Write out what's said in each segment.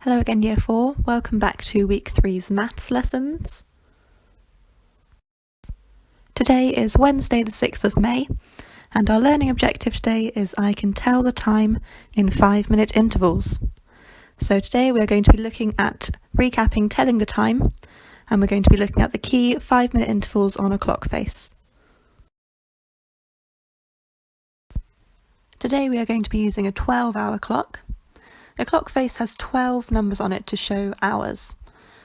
Hello again, Year 4. Welcome back to Week 3's maths lessons. Today is Wednesday the 6th of May, and our learning objective today is I can tell the time in 5-minute intervals. So today we're going to be looking at recapping telling the time, and we're going to be looking at the key 5-minute intervals on a clock face. Today we are going to be using a 12-hour clock. A clock face has 12 numbers on it to show hours,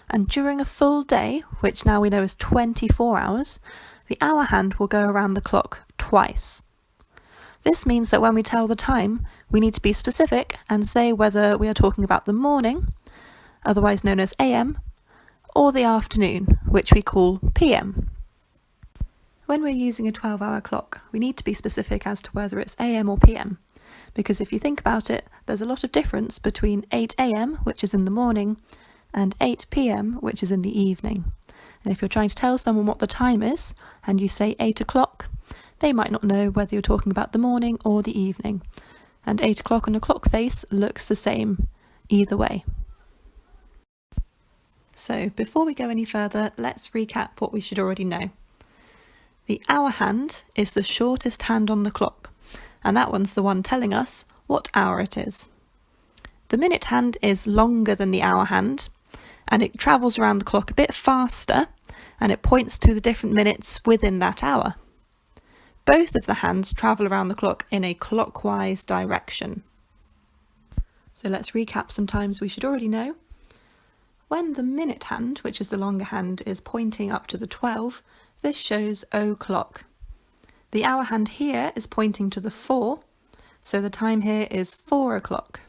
and during a full day, which now we know is 24 hours, the hour hand will go around the clock twice. This means that when we tell the time, we need to be specific and say whether we are talking about the morning, otherwise known as AM, or the afternoon, which we call PM. When we're using a 12-hour clock, we need to be specific as to whether it's AM or PM. Because if you think about it, there's a lot of difference between 8 AM, which is in the morning, and 8 PM, which is in the evening. And if you're trying to tell someone what the time is, and you say 8 o'clock, they might not know whether you're talking about the morning or the evening. And 8 o'clock on a clock face looks the same either way. So before we go any further, let's recap what we should already know. The hour hand is the shortest hand on the clock, and that one's the one telling us what hour it is. The minute hand is longer than the hour hand, and it travels around the clock a bit faster, and it points to the different minutes within that hour. Both of the hands travel around the clock in a clockwise direction. So let's recap some times we should already know. When the minute hand, which is the longer hand, is pointing up to the 12, this shows o'clock. The hour hand here is pointing to the 4, so the time here is 4 o'clock.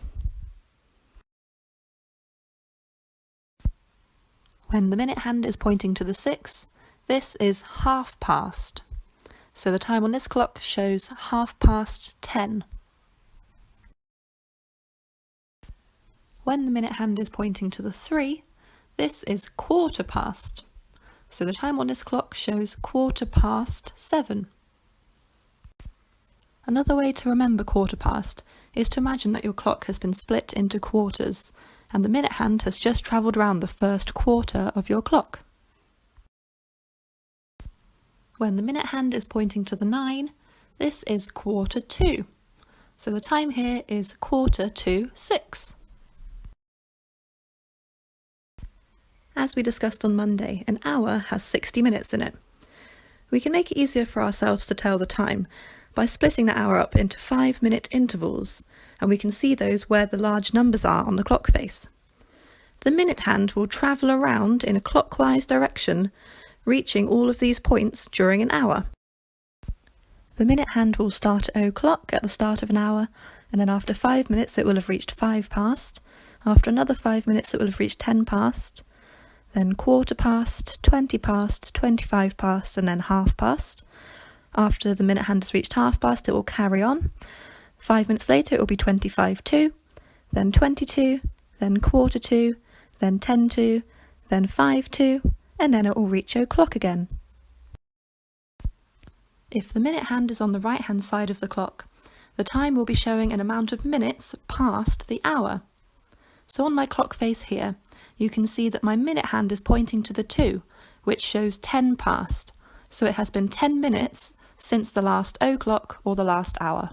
When the minute hand is pointing to the 6, this is half past, so the time on this clock shows 10:30. When the minute hand is pointing to the 3, this is 1/4 so the time on this clock shows 7:15. Another way to remember 1/4 is to imagine that your clock has been split into quarters, and the minute hand has just travelled round the first quarter of your clock. When the minute hand is pointing to the 9, this is 1/4, so the time here is 6:45. As we discussed on Monday, an hour has 60 minutes in it. We can make it easier for ourselves to tell the time by splitting the hour up into 5-minute intervals, and we can see those where the large numbers are on the clock face. The minute hand will travel around in a clockwise direction, reaching all of these points during an hour. The minute hand will start at o'clock at the start of an hour, and then after 5 minutes it will have reached 5 past, after another 5 minutes it will have reached 10 past, then 1/4, 20 past, 25 past, and then half past. After the minute hand has reached half past, it will carry on. 5 minutes later, it will be 25 to, then 22, then 1/4 to, then 10 to, then 5 to, and then it will reach o'clock again. If the minute hand is on the right-hand side of the clock, the time will be showing an amount of minutes past the hour. So on my clock face here, you can see that my minute hand is pointing to the 2, which shows 10 past. So it has been 10 minutes since the last o'clock or the last hour.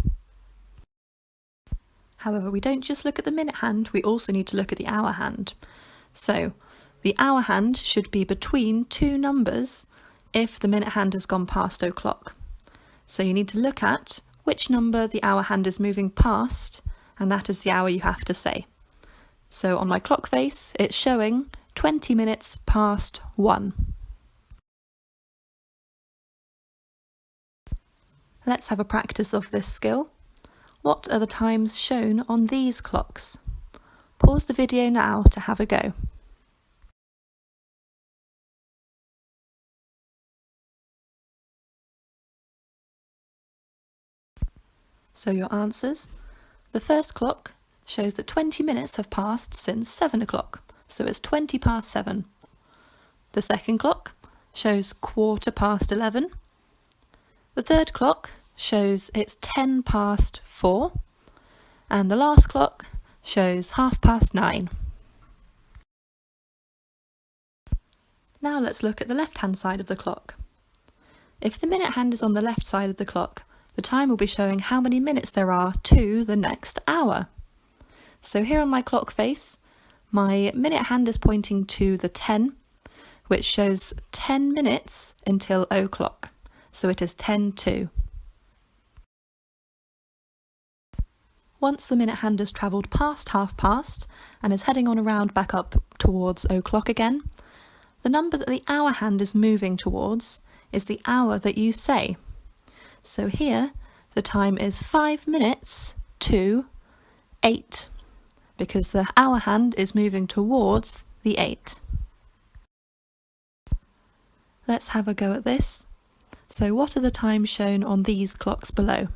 However, we don't just look at the minute hand, we also need to look at the hour hand. So the hour hand should be between two numbers if the minute hand has gone past o'clock. So you need to look at which number the hour hand is moving past, and that is the hour you have to say. So on my clock face, it's showing 20 minutes past 1. Let's have a practice of this skill. What are the times shown on these clocks? Pause the video now to have a go. So your answers. The first clock shows that 20 minutes have passed since 7 o'clock, so it's 20 past 7. The second clock shows 11:15. The third clock shows it's 10 past 4, and the last clock shows 9:30. Now let's look at the left-hand side of the clock. If the minute hand is on the left side of the clock, the time will be showing how many minutes there are to the next hour. So here on my clock face, my minute hand is pointing to the 10, which shows 10 minutes until o'clock. So it is 10 to. Once the minute hand has travelled past past and is heading on around back up towards o'clock again, the number that the hour hand is moving towards is the hour that you say. So here, the time is 5 minutes to 8, because the hour hand is moving towards the 8. Let's have a go at this. So what are the times shown on these clocks below?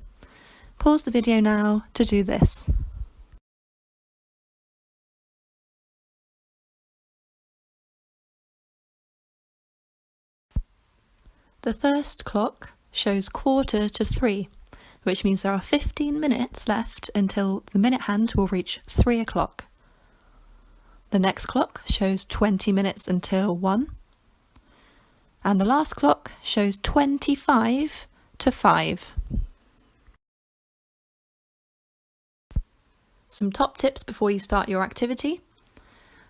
Pause the video now to do this. The first clock shows 2:45, which means there are 15 minutes left until the minute hand will reach 3 o'clock. The next clock shows 20 minutes until 1. And the last clock shows 25 to 5. Some top tips before you start your activity.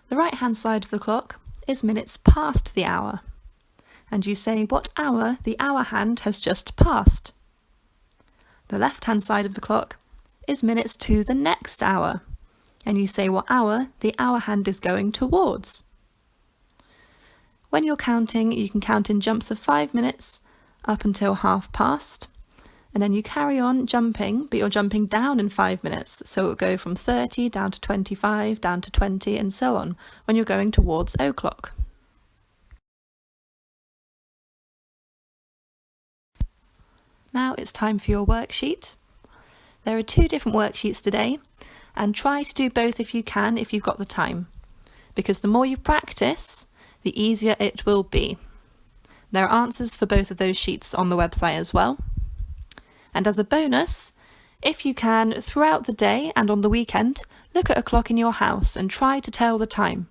The right-hand side of the clock is minutes past the hour, and you say what hour the hour hand has just passed. The left-hand side of the clock is minutes to the next hour, and you say what hour the hour hand is going towards. When you're counting, you can count in jumps of 5 minutes up until past, and then you carry on jumping, but you're jumping down in 5 minutes, so it will go from 30 down to 25, down to 20, and so on when you're going towards o'clock. Now it's time for your worksheet. There are 2 different worksheets today, and try to do both if you can, if you've got the time, because the more you practice, the easier it will be. There are answers for both of those sheets on the website as well. And as a bonus, if you can, throughout the day and on the weekend, look at a clock in your house and try to tell the time.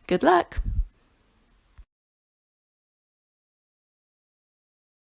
Good luck!